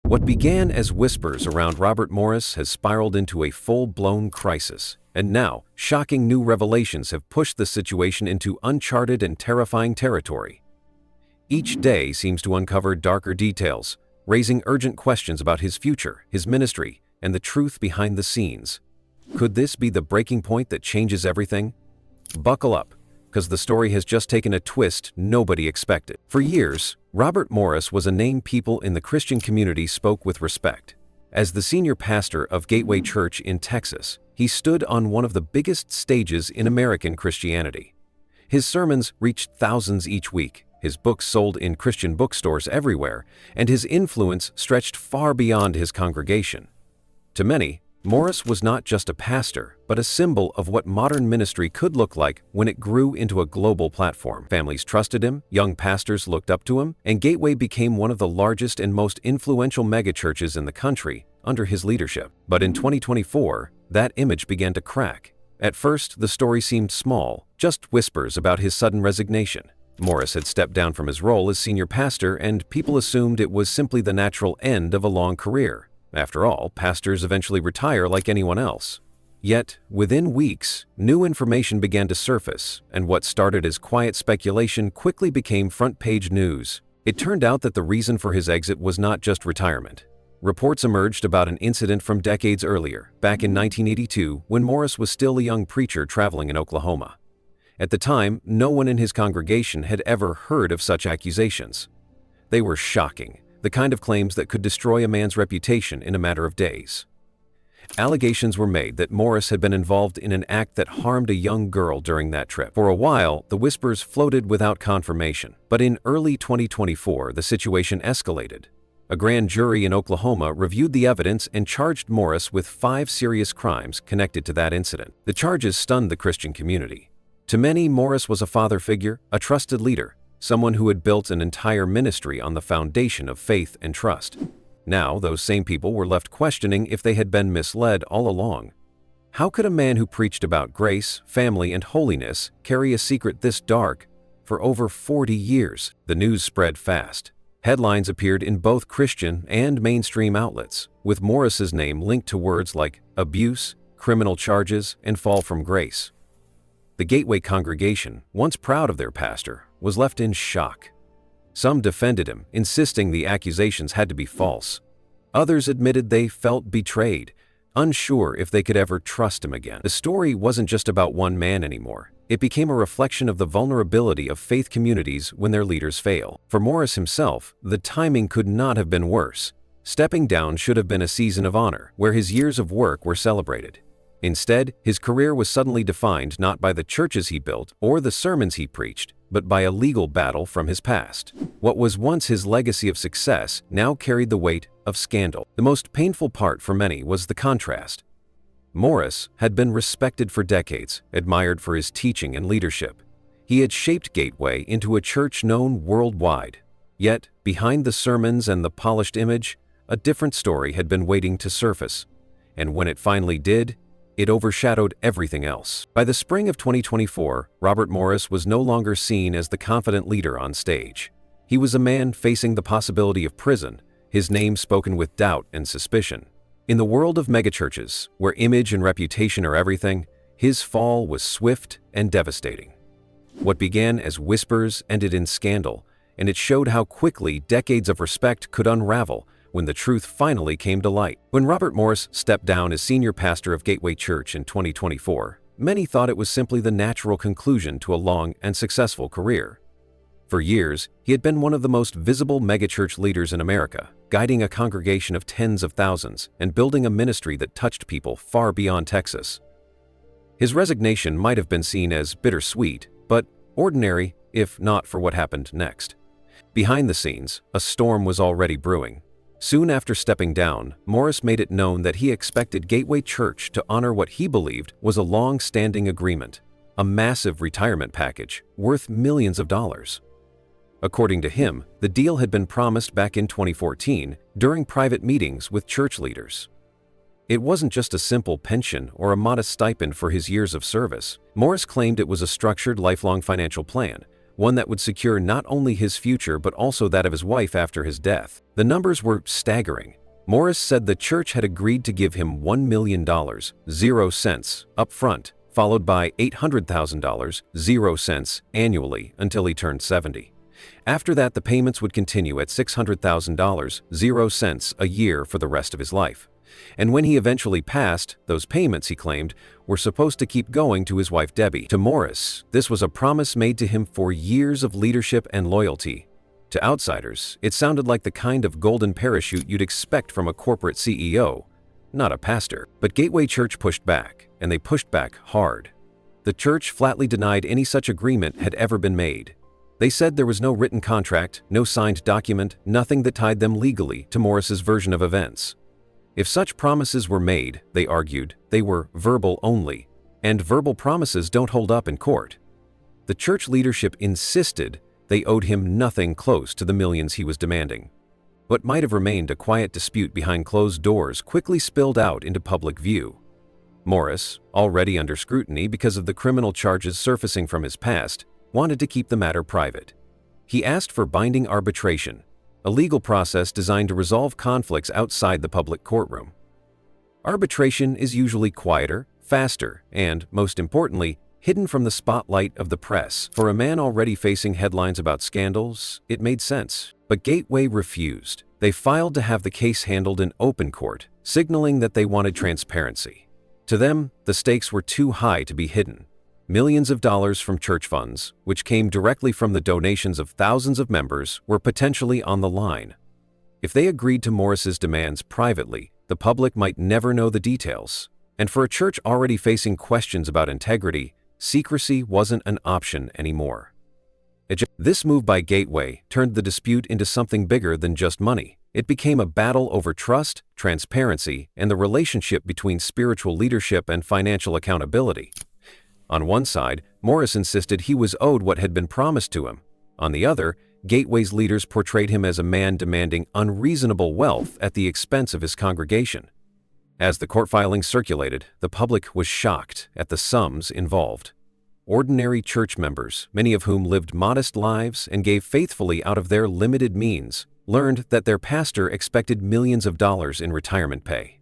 What began as whispers around Robert Morris has spiraled into a full-blown crisis, and now, shocking new revelations have pushed the situation into uncharted and terrifying territory. Each day seems to uncover darker details, raising urgent questions about his future, his ministry, and the truth behind the scenes. Could this be the breaking point that changes everything? Buckle up, because the story has just taken a twist nobody expected. For years, Robert Morris was a name people in the Christian community spoke with respect. As the senior pastor of Gateway Church in Texas, he stood on one of the biggest stages in American Christianity. His sermons reached thousands each week, his books sold in Christian bookstores everywhere, and his influence stretched far beyond his congregation. To many, Morris was not just a pastor, but a symbol of what modern ministry could look like when it grew into a global platform. Families trusted him, young pastors looked up to him, and Gateway became one of the largest and most influential megachurches in the country under his leadership. But in 2024, that image began to crack. At first, the story seemed small, just whispers about his sudden resignation. Morris had stepped down from his role as senior pastor, and people assumed it was simply the natural end of a long career. After all, pastors eventually retire like anyone else. Yet, within weeks, new information began to surface, and what started as quiet speculation quickly became front-page news. It turned out that the reason for his exit was not just retirement. Reports emerged about an incident from decades earlier, back in 1982, when Morris was still a young preacher traveling in Oklahoma. At the time, no one in his congregation had ever heard of such accusations. They were shocking. The kind of claims that could destroy a man's reputation in a matter of days. Allegations were made that Morris had been involved in an act that harmed a young girl during that trip. For a while, the whispers floated without confirmation, but in early 2024, the situation escalated. A grand jury in Oklahoma reviewed the evidence and charged Morris with 5 serious crimes connected to that incident. The charges stunned the Christian community. To many, Morris was a father figure, a trusted leader, someone who had built an entire ministry on the foundation of faith and trust. Now, those same people were left questioning if they had been misled all along. How could a man who preached about grace, family, and holiness carry a secret this dark for over 40 years? The news spread fast. Headlines appeared in both Christian and mainstream outlets, with Morris's name linked to words like abuse, criminal charges, and fall from grace. The Gateway congregation, once proud of their pastor, was left in shock. Some defended him, insisting the accusations had to be false. Others admitted they felt betrayed, unsure if they could ever trust him again. The story wasn't just about one man anymore. It became a reflection of the vulnerability of faith communities when their leaders fail. For Morris himself, the timing could not have been worse. Stepping down should have been a season of honor, where his years of work were celebrated. Instead, his career was suddenly defined not by the churches he built or the sermons he preached, but by a legal battle from his past. What was once his legacy of success now carried the weight of scandal. The most painful part for many was the contrast. Morris had been respected for decades, admired for his teaching and leadership. He had shaped Gateway into a church known worldwide. Yet, behind the sermons and the polished image, a different story had been waiting to surface. And when it finally did, it overshadowed everything else. By the spring of 2024, Robert Morris was no longer seen as the confident leader on stage. He was a man facing the possibility of prison, his name spoken with doubt and suspicion. In the world of megachurches, where image and reputation are everything, his fall was swift and devastating. What began as whispers ended in scandal, and it showed how quickly decades of respect could unravel when the truth finally came to light. When Robert Morris stepped down as senior pastor of Gateway Church in 2024, many thought it was simply the natural conclusion to a long and successful career. For years, he had been one of the most visible megachurch leaders in America, guiding a congregation of tens of thousands and building a ministry that touched people far beyond Texas. His resignation might have been seen as bittersweet, but ordinary if not for what happened next. Behind the scenes, a storm was already brewing. Soon after stepping down, Morris made it known that he expected Gateway Church to honor what he believed was a long-standing agreement, a massive retirement package worth millions of dollars. According to him, the deal had been promised back in 2014 during private meetings with church leaders. It wasn't just a simple pension or a modest stipend for his years of service. Morris claimed it was a structured lifelong financial plan, one that would secure not only his future but also that of his wife after his death. The numbers were staggering. Morris said the church had agreed to give him $1 million, 0 cents, up front, followed by $800,000, 0 cents, annually until he turned 70. After that, the payments would continue at $600,000, 0 cents, a year for the rest of his life. And when he eventually passed, those payments, he claimed, were supposed to keep going to his wife Debbie. To Morris, this was a promise made to him for years of leadership and loyalty. To outsiders, it sounded like the kind of golden parachute you'd expect from a corporate CEO, not a pastor. But Gateway Church pushed back, and they pushed back hard. The church flatly denied any such agreement had ever been made. They said there was no written contract, no signed document, nothing that tied them legally to Morris's version of events. If such promises were made, they argued, they were verbal only, and verbal promises don't hold up in court. The church leadership insisted they owed him nothing close to the millions he was demanding. What might have remained a quiet dispute behind closed doors quickly spilled out into public view. Morris, already under scrutiny because of the criminal charges surfacing from his past, wanted to keep the matter private. He asked for binding arbitration, a legal process designed to resolve conflicts outside the public courtroom. Arbitration is usually quieter, faster, and, most importantly, hidden from the spotlight of the press. For a man already facing headlines about scandals, it made sense. But Gateway refused. They filed to have the case handled in open court, signaling that they wanted transparency. To them, the stakes were too high to be hidden. Millions of dollars from church funds, which came directly from the donations of thousands of members, were potentially on the line. If they agreed to Morris's demands privately, the public might never know the details. And for a church already facing questions about integrity, secrecy wasn't an option anymore. This move by Gateway turned the dispute into something bigger than just money. It became a battle over trust, transparency, and the relationship between spiritual leadership and financial accountability. On one side, Morris insisted he was owed what had been promised to him. On the other, Gateway's leaders portrayed him as a man demanding unreasonable wealth at the expense of his congregation. As the court filings circulated, the public was shocked at the sums involved. Ordinary church members, many of whom lived modest lives and gave faithfully out of their limited means, learned that their pastor expected millions of dollars in retirement pay.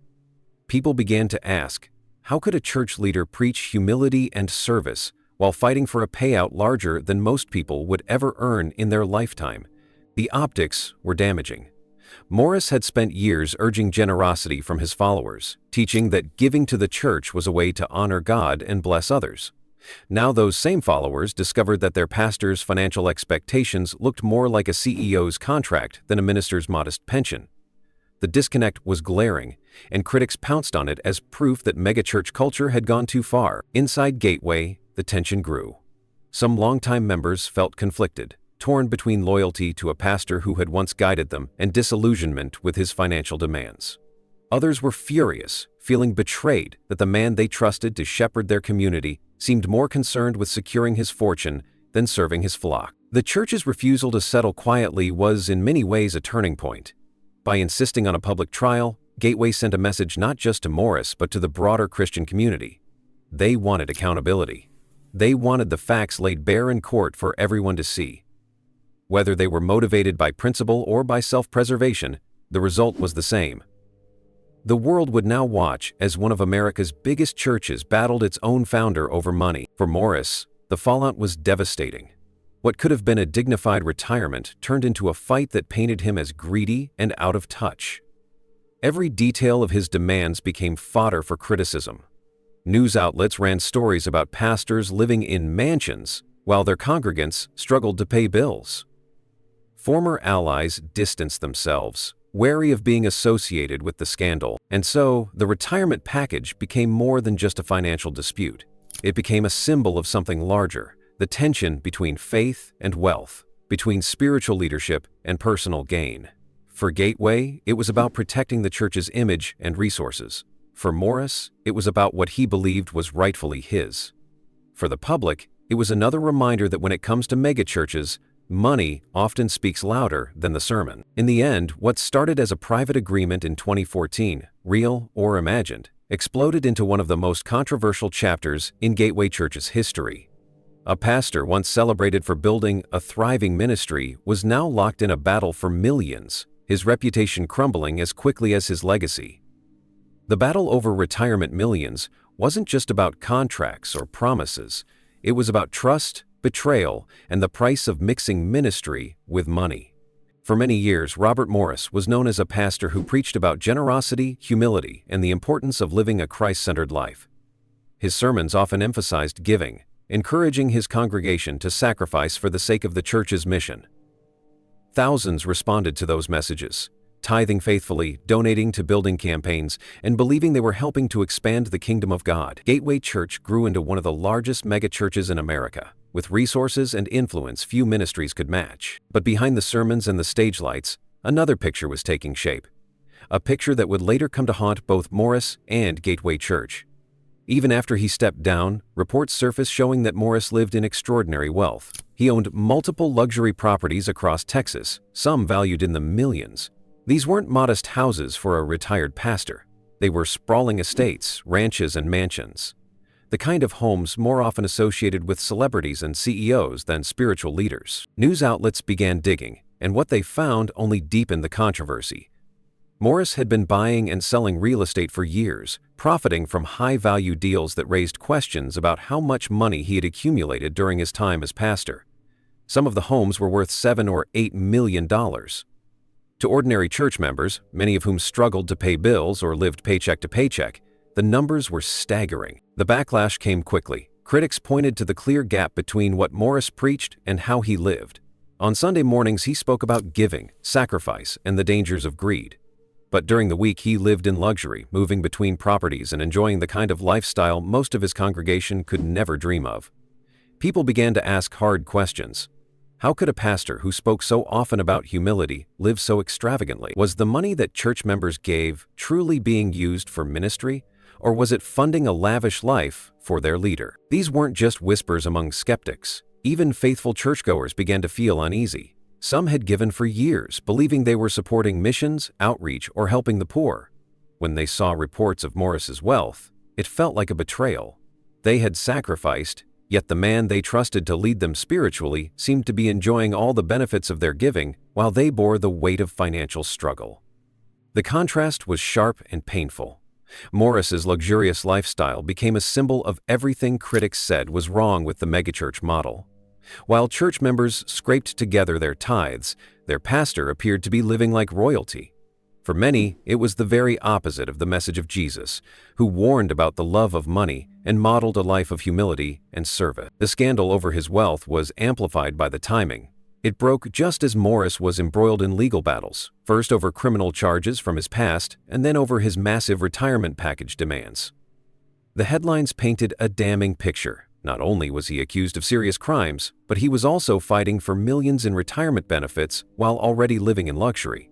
People began to ask, how could a church leader preach humility and service while fighting for a payout larger than most people would ever earn in their lifetime? The optics were damaging. Morris had spent years urging generosity from his followers, teaching that giving to the church was a way to honor God and bless others. Now those same followers discovered that their pastor's financial expectations looked more like a CEO's contract than a minister's modest pension. The disconnect was glaring, and critics pounced on it as proof that megachurch culture had gone too far. Inside Gateway, the tension grew. Some longtime members felt conflicted, torn between loyalty to a pastor who had once guided them and disillusionment with his financial demands. Others were furious, feeling betrayed that the man they trusted to shepherd their community seemed more concerned with securing his fortune than serving his flock. The church's refusal to settle quietly was in many ways a turning point. By insisting on a public trial, Gateway sent a message not just to Morris but to the broader Christian community. They wanted accountability. They wanted the facts laid bare in court for everyone to see. Whether they were motivated by principle or by self-preservation, the result was the same. The world would now watch as one of America's biggest churches battled its own founder over money. For Morris, the fallout was devastating. What could have been a dignified retirement turned into a fight that painted him as greedy and out of touch. Every detail of his demands became fodder for criticism. News outlets ran stories about pastors living in mansions while their congregants struggled to pay bills. Former allies distanced themselves, wary of being associated with the scandal, and so the retirement package became more than just a financial dispute. It became a symbol of something larger, the tension between faith and wealth, between spiritual leadership and personal gain. For Gateway, it was about protecting the church's image and resources. For Morris, it was about what he believed was rightfully his. For the public, it was another reminder that when it comes to megachurches, money often speaks louder than the sermon. In the end, what started as a private agreement in 2014, real or imagined, exploded into one of the most controversial chapters in Gateway Church's history. A pastor once celebrated for building a thriving ministry was now locked in a battle for millions, his reputation crumbling as quickly as his legacy. The battle over retirement millions wasn't just about contracts or promises. It was about trust, betrayal, and the price of mixing ministry with money. For many years, Robert Morris was known as a pastor who preached about generosity, humility, and the importance of living a Christ-centered life. His sermons often emphasized giving, encouraging his congregation to sacrifice for the sake of the church's mission. Thousands responded to those messages, tithing faithfully, donating to building campaigns, and believing they were helping to expand the kingdom of God. Gateway Church grew into one of the largest megachurches in America, with resources and influence few ministries could match. But behind the sermons and the stage lights, another picture was taking shape. A picture that would later come to haunt both Morris and Gateway Church. Even after he stepped down, reports surfaced showing that Morris lived in extraordinary wealth. He owned multiple luxury properties across Texas, some valued in the millions. These weren't modest houses for a retired pastor. They were sprawling estates, ranches, and mansions. The kind of homes more often associated with celebrities and CEOs than spiritual leaders. News outlets began digging, and what they found only deepened the controversy. Morris had been buying and selling real estate for years, profiting from high-value deals that raised questions about how much money he had accumulated during his time as pastor. Some of the homes were worth $7 or $8 million. To ordinary church members, many of whom struggled to pay bills or lived paycheck to paycheck, the numbers were staggering. The backlash came quickly. Critics pointed to the clear gap between what Morris preached and how he lived. On Sunday mornings, he spoke about giving, sacrifice, and the dangers of greed. But during the week, he lived in luxury, moving between properties and enjoying the kind of lifestyle most of his congregation could never dream of. People began to ask hard questions. How could a pastor who spoke so often about humility live so extravagantly? Was the money that church members gave truly being used for ministry, or was it funding a lavish life for their leader? These weren't just whispers among skeptics. Even faithful churchgoers began to feel uneasy. Some had given for years, believing they were supporting missions, outreach, or helping the poor. When they saw reports of Morris's wealth, it felt like a betrayal. They had sacrificed, yet the man they trusted to lead them spiritually seemed to be enjoying all the benefits of their giving while they bore the weight of financial struggle. The contrast was sharp and painful. Morris's luxurious lifestyle became a symbol of everything critics said was wrong with the megachurch model. While church members scraped together their tithes, their pastor appeared to be living like royalty. For many, it was the very opposite of the message of Jesus, who warned about the love of money and modeled a life of humility and service. The scandal over his wealth was amplified by the timing. It broke just as Morris was embroiled in legal battles, first over criminal charges from his past and then over his massive retirement package demands. The headlines painted a damning picture. Not only was he accused of serious crimes, but he was also fighting for millions in retirement benefits while already living in luxury.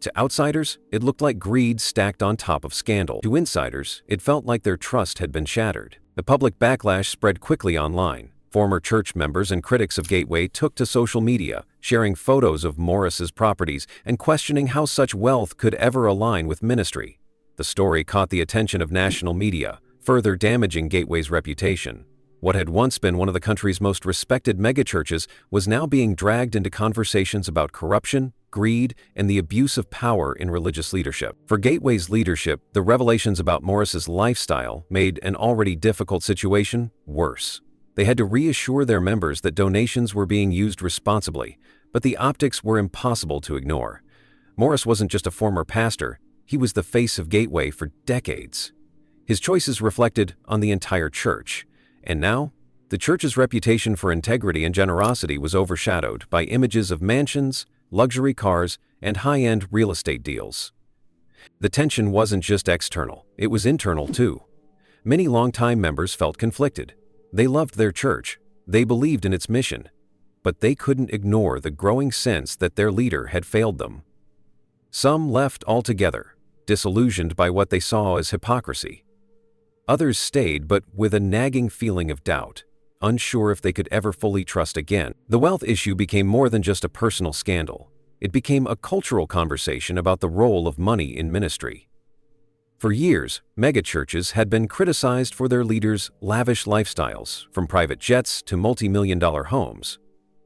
To outsiders, it looked like greed stacked on top of scandal. To insiders, it felt like their trust had been shattered. The public backlash spread quickly online. Former church members and critics of Gateway took to social media, sharing photos of Morris's properties and questioning how such wealth could ever align with ministry. The story caught the attention of national media, further damaging Gateway's reputation. What had once been one of the country's most respected megachurches was now being dragged into conversations about corruption, greed, and the abuse of power in religious leadership. For Gateway's leadership, the revelations about Morris's lifestyle made an already difficult situation worse. They had to reassure their members that donations were being used responsibly, but the optics were impossible to ignore. Morris wasn't just a former pastor, he was the face of Gateway for decades. His choices reflected on the entire church. And now, the church's reputation for integrity and generosity was overshadowed by images of mansions, luxury cars, and high-end real estate deals. The tension wasn't just external, it was internal too. Many longtime members felt conflicted. They loved their church, they believed in its mission, but they couldn't ignore the growing sense that their leader had failed them. Some left altogether, disillusioned by what they saw as hypocrisy. Others stayed, but with a nagging feeling of doubt, unsure if they could ever fully trust again. The wealth issue became more than just a personal scandal. It became a cultural conversation about the role of money in ministry. For years, megachurches had been criticized for their leaders' lavish lifestyles, from private jets to multi-million-dollar homes.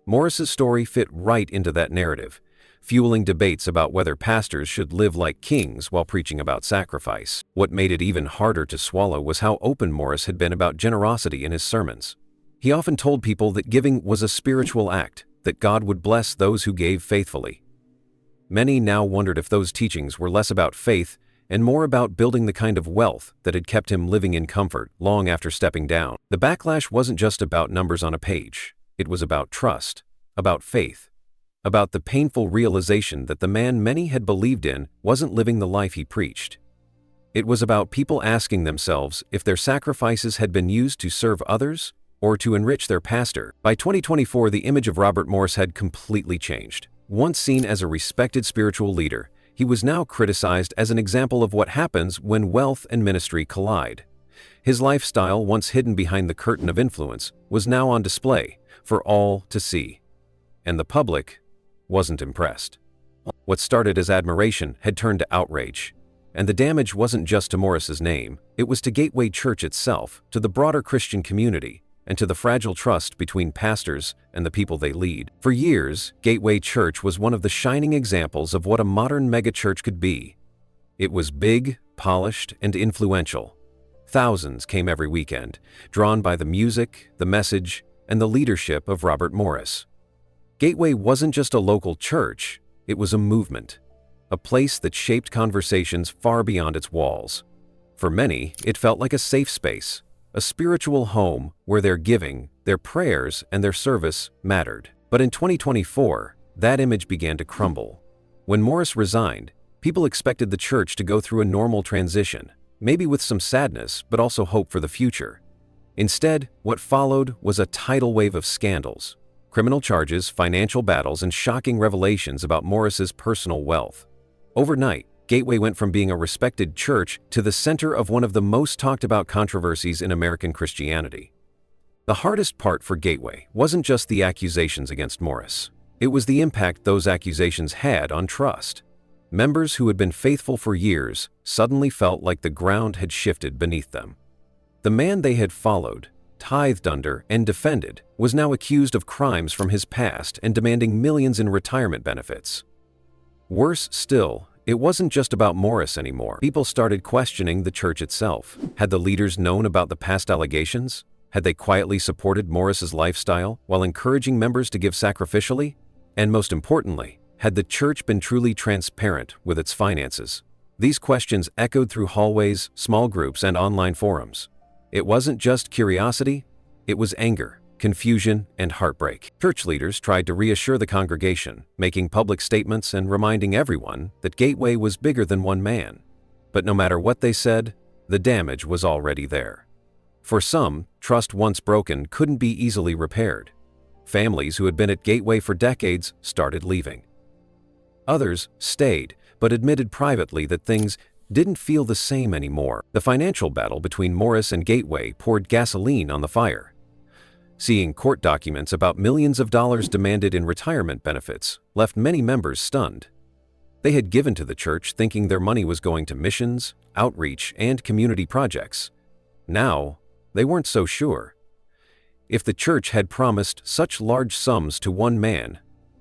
Morris's story fit right into that narrative, fueling debates about whether pastors should live like kings while preaching about sacrifice. What made it even harder to swallow was how open Morris had been about generosity in his sermons. He often told people that giving was a spiritual act, that God would bless those who gave faithfully. Many now wondered if those teachings were less about faith and more about building the kind of wealth that had kept him living in comfort long after stepping down. The backlash wasn't just about numbers on a page. It was about trust, about faith, about the painful realization that the man many had believed in wasn't living the life he preached. It was about people asking themselves if their sacrifices had been used to serve others or to enrich their pastor. By 2024, the image of Robert Morris had completely changed. Once seen as a respected spiritual leader, he was now criticized as an example of what happens when wealth and ministry collide. His lifestyle, once hidden behind the curtain of influence, was now on display for all to see. And the public wasn't impressed. What started as admiration had turned to outrage. And the damage wasn't just to Morris's name, it was to Gateway Church itself, to the broader Christian community, and to the fragile trust between pastors and the people they lead. For years, Gateway Church was one of the shining examples of what a modern megachurch could be. It was big, polished, and influential. Thousands came every weekend, drawn by the music, the message, and the leadership of Robert Morris. Gateway wasn't just a local church, it was a movement, a place that shaped conversations far beyond its walls. For many, it felt like a safe space, a spiritual home where their giving, their prayers, and their service mattered. But in 2024, that image began to crumble. When Morris resigned, people expected the church to go through a normal transition, maybe with some sadness, but also hope for the future. Instead, what followed was a tidal wave of scandals, criminal charges, financial battles, and shocking revelations about Morris's personal wealth. Overnight, Gateway went from being a respected church to the center of one of the most talked about controversies in American Christianity. The hardest part for Gateway wasn't just the accusations against Morris. It was the impact those accusations had on trust. Members who had been faithful for years suddenly felt like the ground had shifted beneath them. The man they had followed, tithed under, and defended was now accused of crimes from his past and demanding millions in retirement benefits. Worse still, it wasn't just about Morris anymore. People started questioning the church itself. Had the leaders known about the past allegations? Had they quietly supported Morris's lifestyle while encouraging members to give sacrificially? And most importantly, had the church been truly transparent with its finances? These questions echoed through hallways, small groups, and online forums. It wasn't just curiosity, it was anger, confusion, and heartbreak. Church leaders tried to reassure the congregation, making public statements and reminding everyone that Gateway was bigger than one man. But no matter what they said, the damage was already there. For some, trust once broken couldn't be easily repaired. Families who had been at Gateway for decades started leaving. Others stayed, but admitted privately that things didn't feel the same anymore. The financial battle between Morris and Gateway poured gasoline on the fire. Seeing court documents about millions of dollars demanded in retirement benefits left many members stunned. They had given to the church thinking their money was going to missions, outreach, and community projects. Now, they weren't so sure. If the church had promised such large sums to one man,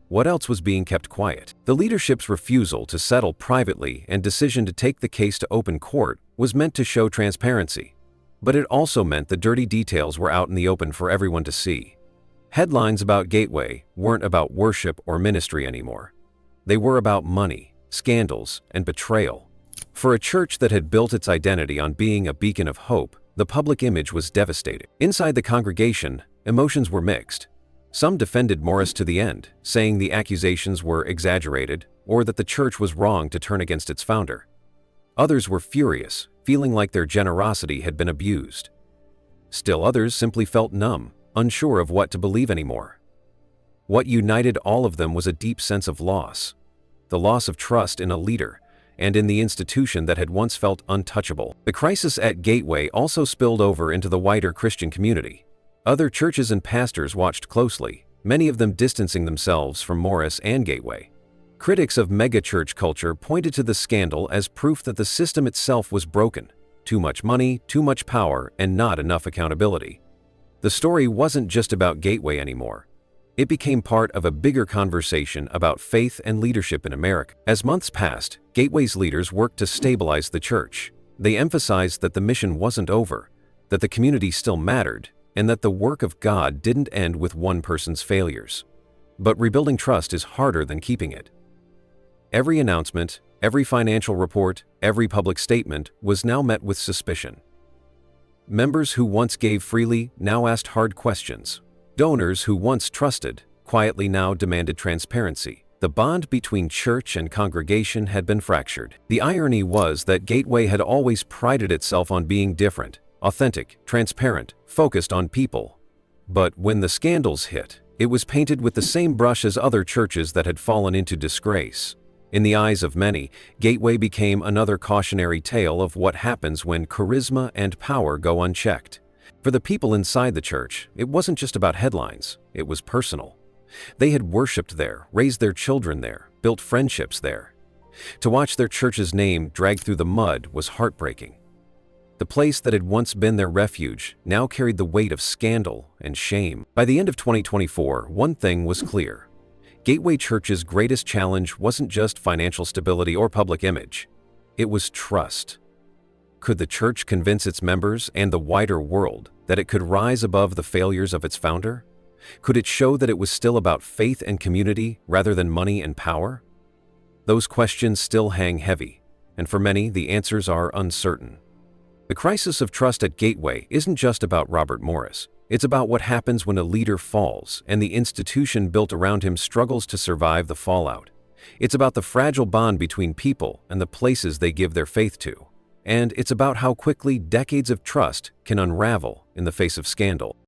what else was being kept quiet? The leadership's refusal to settle privately and decision to take the case to open court was meant to show transparency. But it also meant the dirty details were out in the open for everyone to see. Headlines about Gateway weren't about worship or ministry anymore. They were about money, scandals, and betrayal. For a church that had built its identity on being a beacon of hope, the public image was devastating. Inside the congregation, emotions were mixed. Some defended Morris to the end, saying the accusations were exaggerated or that the church was wrong to turn against its founder. Others were furious, feeling like their generosity had been abused. Still others simply felt numb, unsure of what to believe anymore. What united all of them was a deep sense of loss. The loss of trust in a leader and in the institution that had once felt untouchable. The crisis at Gateway also spilled over into the wider Christian community. Other churches and pastors watched closely, many of them distancing themselves from Morris and Gateway. Critics of megachurch culture pointed to the scandal as proof that the system itself was broken. Too much money, too much power, and not enough accountability. The story wasn't just about Gateway anymore. It became part of a bigger conversation about faith and leadership in America. As months passed, Gateway's leaders worked to stabilize the church. They emphasized that the mission wasn't over, that the community still mattered, and that the work of God didn't end with one person's failures. But rebuilding trust is harder than keeping it. Every announcement, every financial report, every public statement was now met with suspicion. Members who once gave freely now asked hard questions. Donors who once trusted quietly now demanded transparency. The bond between church and congregation had been fractured. The irony was that Gateway had always prided itself on being different, authentic, transparent, focused on people. But when the scandals hit, it was painted with the same brush as other churches that had fallen into disgrace. In the eyes of many, Gateway became another cautionary tale of what happens when charisma and power go unchecked. For the people inside the church, it wasn't just about headlines, it was personal. They had worshipped there, raised their children there, built friendships there. To watch their church's name dragged through the mud was heartbreaking. The place that had once been their refuge now carried the weight of scandal and shame. By the end of 2024, one thing was clear. Gateway Church's greatest challenge wasn't just financial stability or public image. It was trust. Could the church convince its members and the wider world that it could rise above the failures of its founder? Could it show that it was still about faith and community rather than money and power? Those questions still hang heavy, and for many, the answers are uncertain. The crisis of trust at Gateway isn't just about Robert Morris. It's about what happens when a leader falls and the institution built around him struggles to survive the fallout. It's about the fragile bond between people and the places they give their faith to. And it's about how quickly decades of trust can unravel in the face of scandal.